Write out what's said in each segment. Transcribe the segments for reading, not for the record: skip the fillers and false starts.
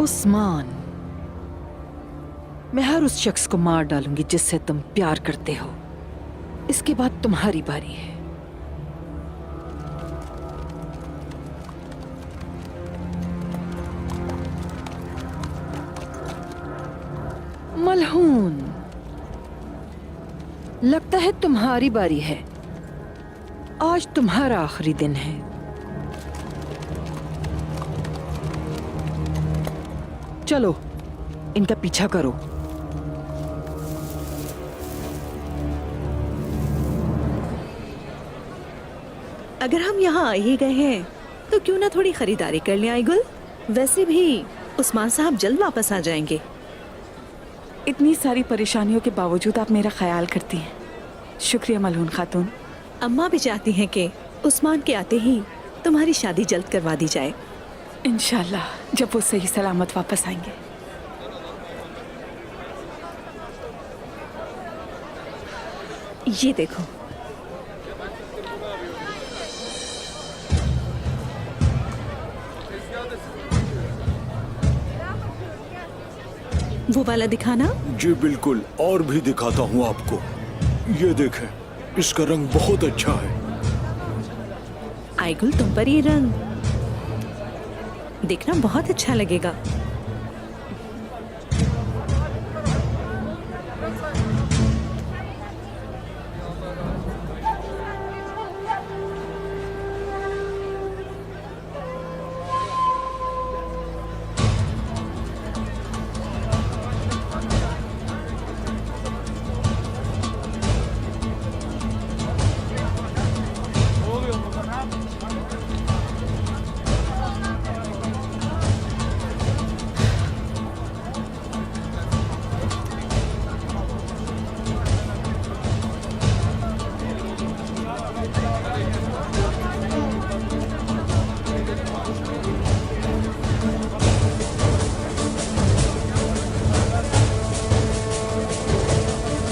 उस्मान, मैं हर उस शख्स को मार डालूंगी जिससे तुम प्यार करते हो। इसके बाद तुम्हारी बारी है। मलहून, लगता है तुम्हारी बारी है। आज तुम्हारा आखिरी दिन है। चलो, इनका पीछा करो। अगर हम यहाँ आ ही गए हैं तो क्यों ना थोड़ी खरीदारी कर लें आईगुल। वैसे भी उस्मान साहब जल्द वापस आ जाएंगे। इतनी सारी परेशानियों के बावजूद आप मेरा ख्याल करती हैं। शुक्रिया मलहून खातून। अम्मा भी चाहती हैं कि उस्मान के आते ही तुम्हारी शादी जल्द करवा दी जाए। इंशाल्लाह जब वो सही सलामत वापस आएंगे। ये देखो, वो वाला दिखाना। जी बिल्कुल, और भी दिखाता हूँ आपको। ये देखें, इसका रंग बहुत अच्छा है। आईगुल, तुम पर ये रंग देखना बहुत अच्छा लगेगा।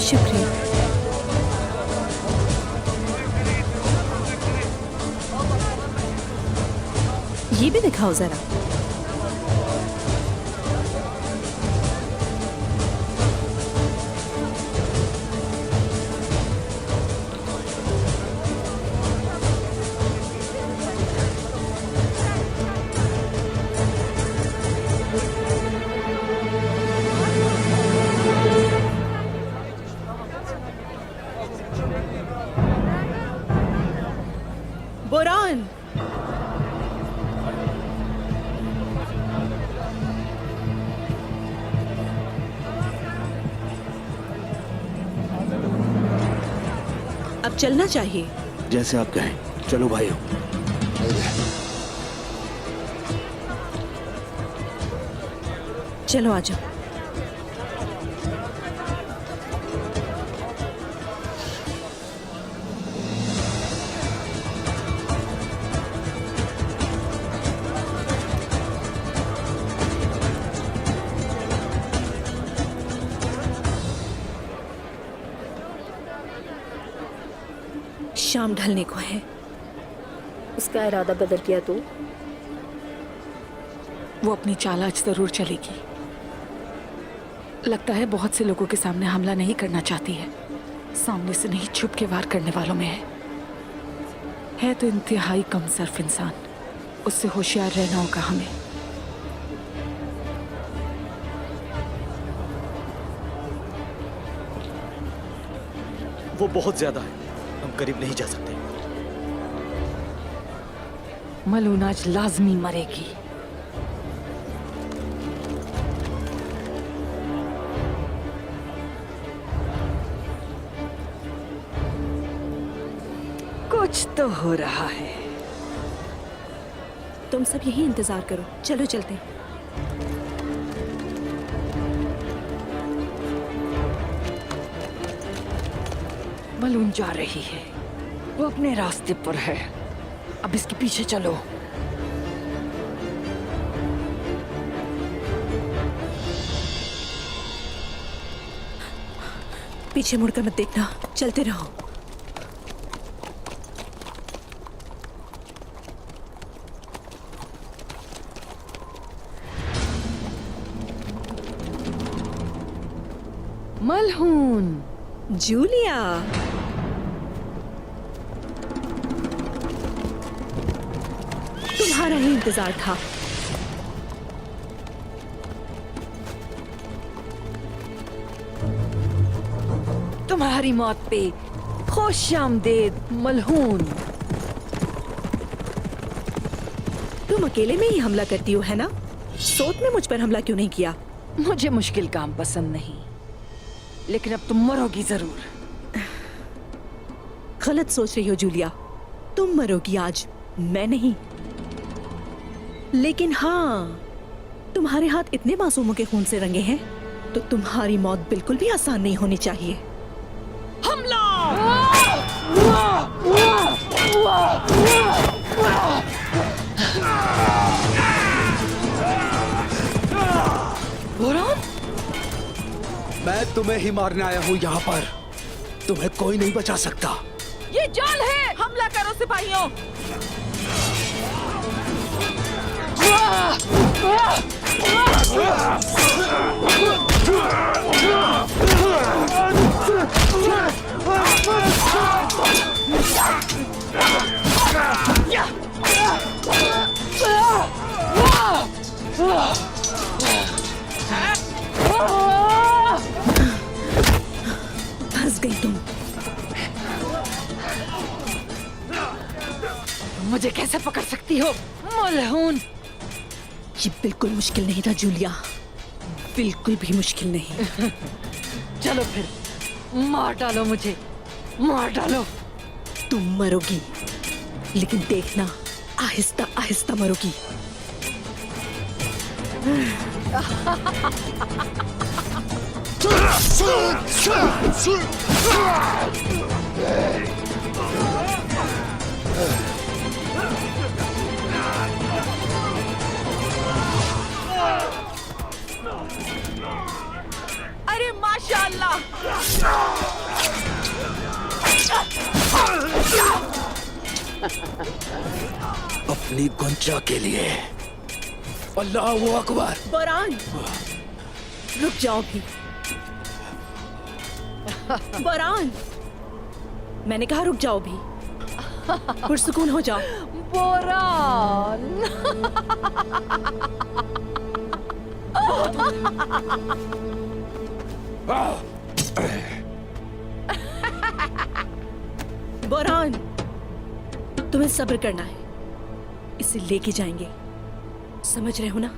शुक्रिया। ये भी दिखाओ जरा। बोरान, अब चलना चाहिए। जैसे आप कहें। चलो भाइयों। चलो आ जाओ। शाम ढलने को है। उसका इरादा बदल किया तो वो अपनी चाल आज जरूर चलेगी। लगता है बहुत से लोगों के सामने हमला नहीं करना चाहती है। सामने से नहीं, छुप के वार करने वालों में है तो इंतहाई कम सर्फ इंसान। उससे होशियार रहना होगा हमें। वो बहुत ज्यादा है, हम करीब नहीं जा सकते। मलून आज लाजमी मरेगी। कुछ तो हो रहा है। तुम सब यही इंतजार करो। चलो चलते हैं। मलून जा रही है। वो अपने रास्ते पर है। अब इसके पीछे चलो। पीछे मुड़कर मत देखना, चलते रहो। मलहून। जूलिया, तुम्हारा ही इंतजार था। तुम्हारी मौत पे खुश आमदेद मलहून। तुम अकेले में ही हमला करती हो, है ना? सोत ने मुझ पर हमला क्यों नहीं किया? मुझे मुश्किल काम पसंद नहीं, लेकिन अब तुम मरोगी जरूर। गलत सोच रही हो जूलिया, तुम मरोगी आज, मैं नहीं। लेकिन हाँ, तुम्हारे हाथ इतने मासूमों के खून से रंगे हैं, तो तुम्हारी मौत बिल्कुल भी आसान नहीं होनी चाहिए। हमला! बोरान? मैं तुम्हें ही मारने आया हूँ यहाँ पर। तुम्हें कोई नहीं बचा सकता। ये जाल है! हमला करो सिपाहियों! फंस गई तुम। मुझे कैसे पकड़ सकती हो मलहून? ये बिल्कुल मुश्किल नहीं था जूलिया, बिल्कुल भी मुश्किल नहीं। चलो फिर, मार डालो मुझे, मार डालो। तुम मरोगी, लेकिन देखना, आहिस्ता आहिस्ता मरोगी। अरे माशाअल्लाह! अपनी गुंजा के लिए अल्लाहू अकबर। बोरान, रुक जाओ भी। बोरान, मैंने कहा रुक जाओ भी। पुरसुकून हो जाओ। बोरान! बोरान, तुम्हें सब्र करना है, इसे लेके जाएंगे, समझ रहे हो ना?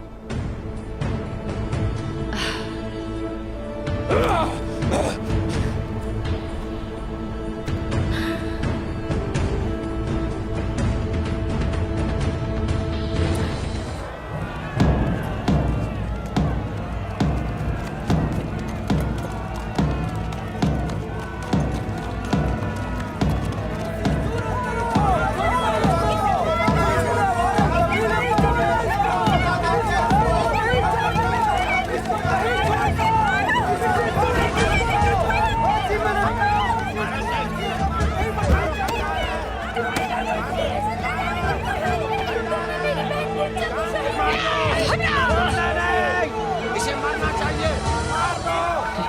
इसे मारना चाहिए।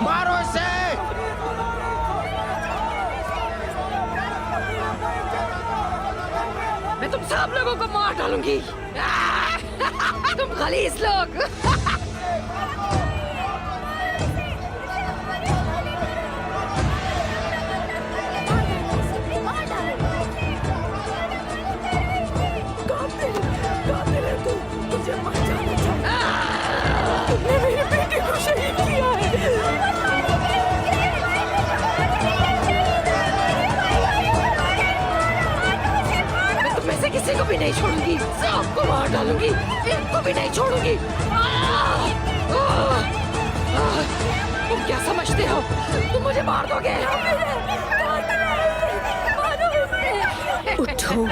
मारो इसे। मैं तुम सब लोगों को मार डालूंगी। तुम खलीस लोग! किसी को भी नहीं छोड़ूंगी, सबको मार डालूंगी, इनको भी नहीं छोड़ूंगी। तुम क्या समझते हो? तुम मुझे मार दोगे? उठो।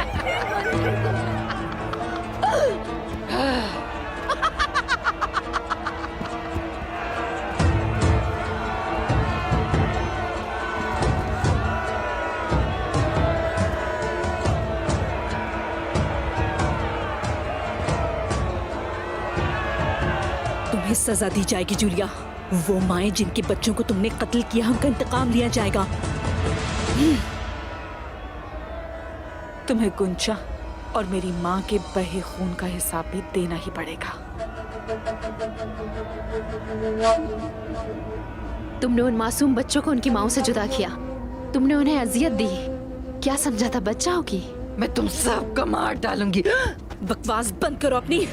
तुम्हें सजा दी जाएगी जूलिया। वो माएं जिनके बच्चों को तुमने कत्ल किया, उनका इंतकाम लिया जाएगा। तुम्हें गुंचा और मेरी माँ के बहे खून का हिसाब भी देना ही पड़ेगा। तुमने उन मासूम बच्चों को उनकी माओ से जुदा किया, तुमने उन्हें अजियत दी। क्या समझा था बच्चा होगी? मैं तुम सबको मार डालूंगी। बकवास बंद करो अपनी।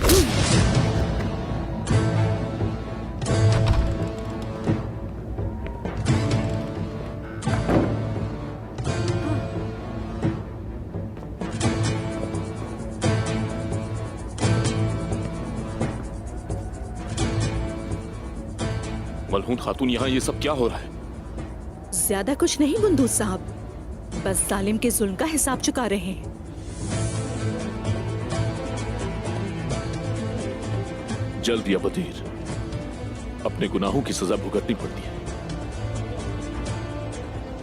मलहून खातून, यहाँ ये सब क्या हो रहा है? ज्यादा कुछ नहीं गुंदूज साहब, बस जालिम के जुल्म का हिसाब चुका रहे हैं। जल्द या बदीर अपने गुनाहों की सजा भुगतनी पड़ती है।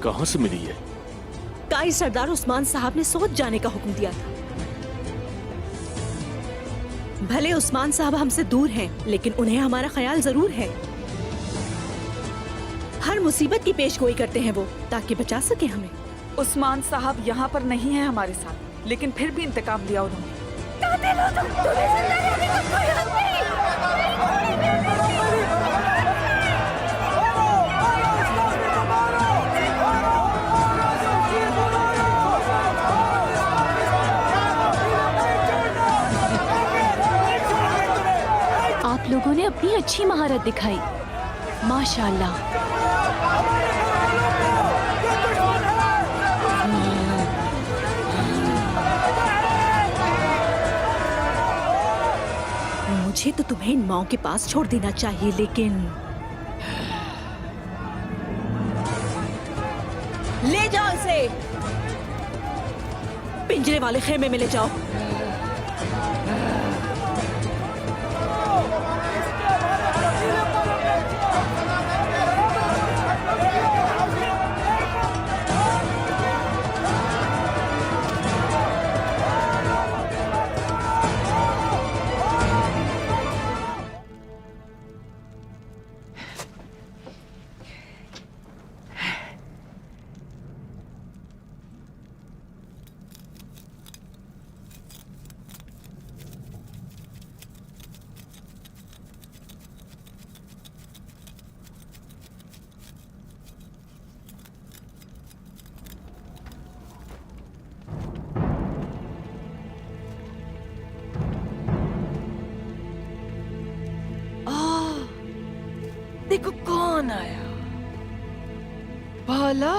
कहां से मिली है? काई सरदार उस्मान साहब ने सोच जाने का हुक्म दिया था। भले उस्मान साहब हमसे दूर हैं, लेकिन उन्हें हमारा ख्याल जरूर है। हर मुसीबत की पेशगोई करते हैं वो, ताकि बचा सके हमें। उस्मान साहब यहाँ पर नहीं है हमारे साथ, लेकिन फिर भी इंतकाम लिया उन्होंने। आप लोगों ने अपनी अच्छी महारत दिखाई, माशाअल्लाह। मुझे तो तुम्हें इन माओं के पास छोड़ देना चाहिए, लेकिन ले जाओ इसे, पिंजरे वाले खेमे में ले जाओ। देखो कौन आया। भला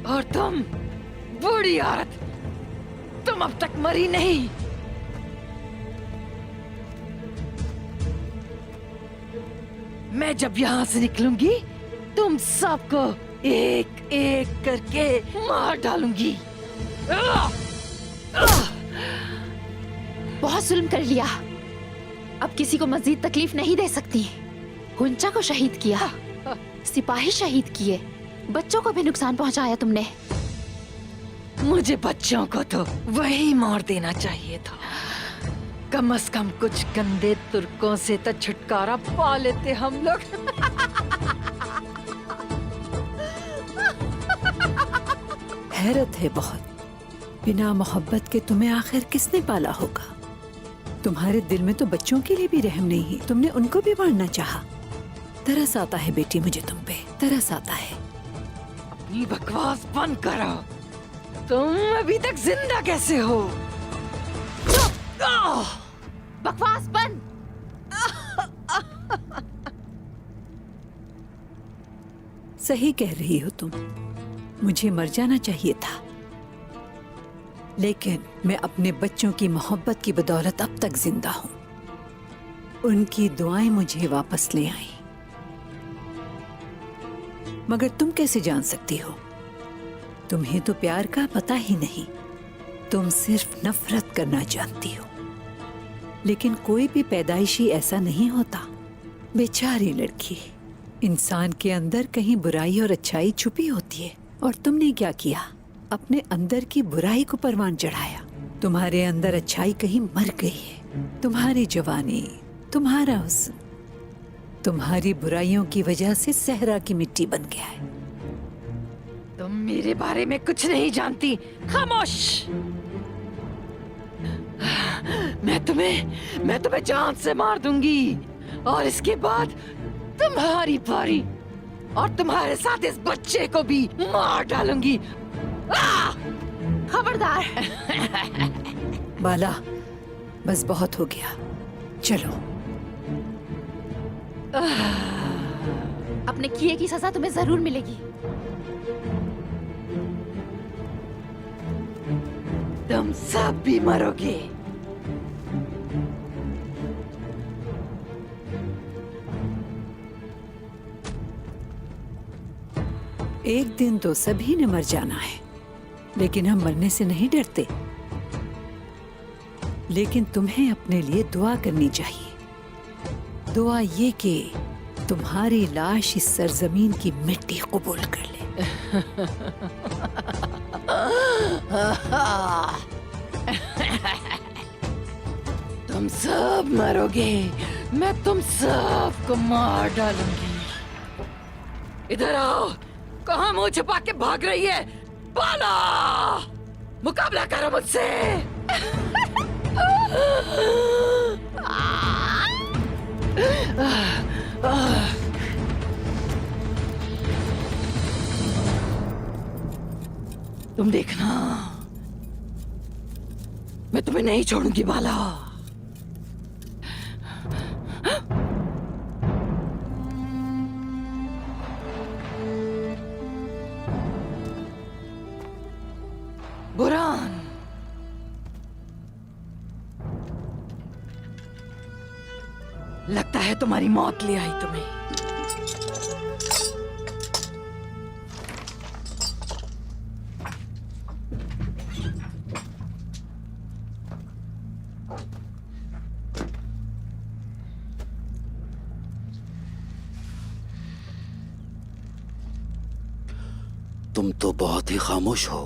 और तुम बूढ़ी औरत, तुम अब तक मरी नहीं। मैं जब यहां से निकलूंगी, तुम सबको एक एक करके मार डालूंगी। बहुत जुल्म कर लिया, अब किसी को मजीद तकलीफ नहीं दे सकती। गुंचा को शहीद किया, सिपाही शहीद किए, बच्चों को भी नुकसान पहुंचाया तुमने। मुझे बच्चों को तो वही मार देना चाहिए था। कम से कम कुछ गंदे तुर्कों से तो छुटकारा पा लेते हम लोग। हैरत है बहुत, बिना मोहब्बत के तुम्हें आखिर किसने पाला होगा। तुम्हारे दिल में तो बच्चों के लिए भी रहम नहीं है, तुमने उनको भी मारना चाहा। तरस आता है बेटी मुझे तुम पे, तरस आता है। अपनी बकवास बंद करो। तुम अभी तक जिंदा कैसे हो? बकवास बंद। सही कह रही हो तुम, मुझे मर जाना चाहिए था, लेकिन मैं अपने बच्चों की मोहब्बत की बदौलत अब तक जिंदा हूं। उनकी दुआएं मुझे वापस ले आई। मगर तुम कैसे जान सकती हो? तुम्हें तो प्यार का पता ही नहीं, तुम सिर्फ नफरत करना जानती हो। लेकिन कोई भी पैदाइशी ऐसा नहीं होता। बेचारी लड़की, इंसान के अंदर कहीं बुराई और अच्छाई छुपी होती है, और तुमने क्या किया? अपने अंदर की बुराई को परवान चढ़ाया। तुम्हारे अंदर अच्छाई कहीं मर गई है। तुम्हारी जवानी, तुम्हारा हुस्न, तुम्हारी बुराइयों की वजह से सहरा की मिट्टी बन गया है। तुम मेरे बारे में कुछ नहीं जानती। खामोश। मैं तुम्हें जान से मार दूंगी और इसके बाद तुम्हारी बारी, और तुम्हारे साथ इस बच्चे को भी मार डालूंगी। खबरदार। बाला, बस बहुत हो गया, चलो। अपने किए की सजा तुम्हें जरूर मिलेगी। तुम सब भी मरोगे। एक दिन तो सभी ने मर जाना है, लेकिन हम मरने से नहीं डरते। लेकिन तुम्हें अपने लिए दुआ करनी चाहिए। दुआ ये कि तुम्हारी लाश इस सरजमीन की मिट्टी कबूल कर ले। तुम सब मरोगे। मैं तुम सबको मार डालूंगी। इधर आओ। कहाँ मुंह छुपा के भाग रही है? बाला, मुकाबला करो मुझसे। तुम देखना, मैं तुम्हें नहीं छोड़ूंगी बाला। बुरान, लगता है तुम्हारी मौत ले आई तुम्हें। तुम तो बहुत ही खामोश हो।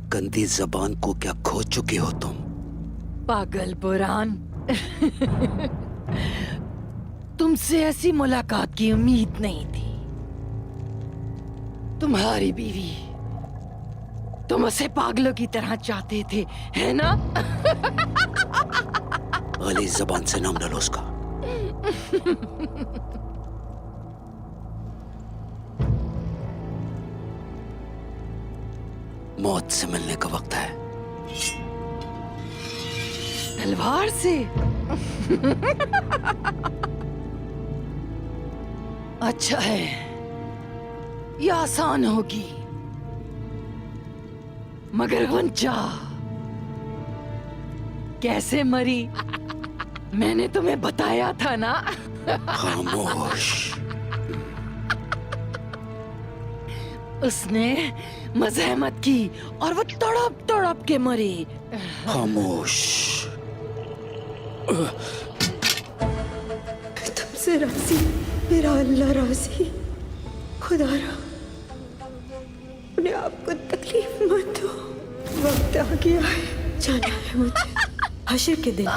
गंदी जबान को क्या खो चुके हो तुम? पागल बुरान। तुमसे ऐसी मुलाकात की उम्मीद नहीं थी। तुम्हारी बीवी, तुम उसे पागलों की तरह चाहते थे, है ना? गली जबान से नाम डालो उसका। मौत से मिलने का वक्त है। तलवार से? अच्छा है, ये आसान होगी। मगर गुंजा कैसे मरी? मैंने तुम्हें बताया था ना। खामोश। उसने मजहमत की और वो तड़प तड़प के मरी। खामोश। तुमसे राजी, मेरा अल्लाह राजी। खुदारा, अपने आप को तकलीफ मत दो। वक्त आ गया है, जाना है मुझे। हशर के दिन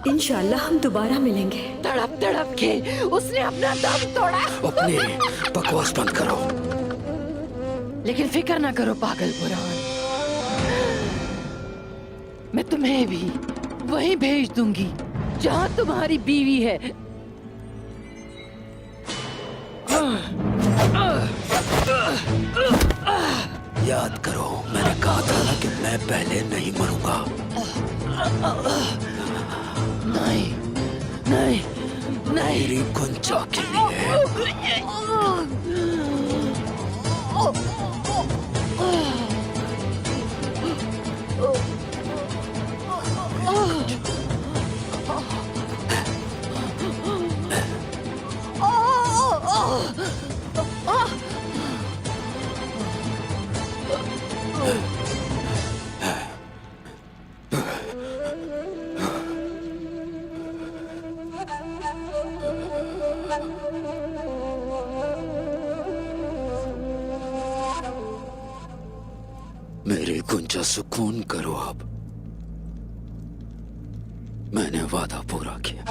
इंशाल्लाह हम दोबारा मिलेंगे। तड़प तड़प के उसने अपना दम तोड़ा। अपनी बकवास बंद करो। लेकिन फिक्र ना करो पागल बुरान, मैं तुम्हें भी वहीं भेज दूंगी जहां तुम्हारी बीवी है। याद करो, मैंने कहा था ना कि मैं पहले नहीं मरूंगा। नहीं नहीं नहीं। मेरी गुंजा के लिए। मेरी गुंजा सुकून करो अब। मैंने वादा पूरा किया।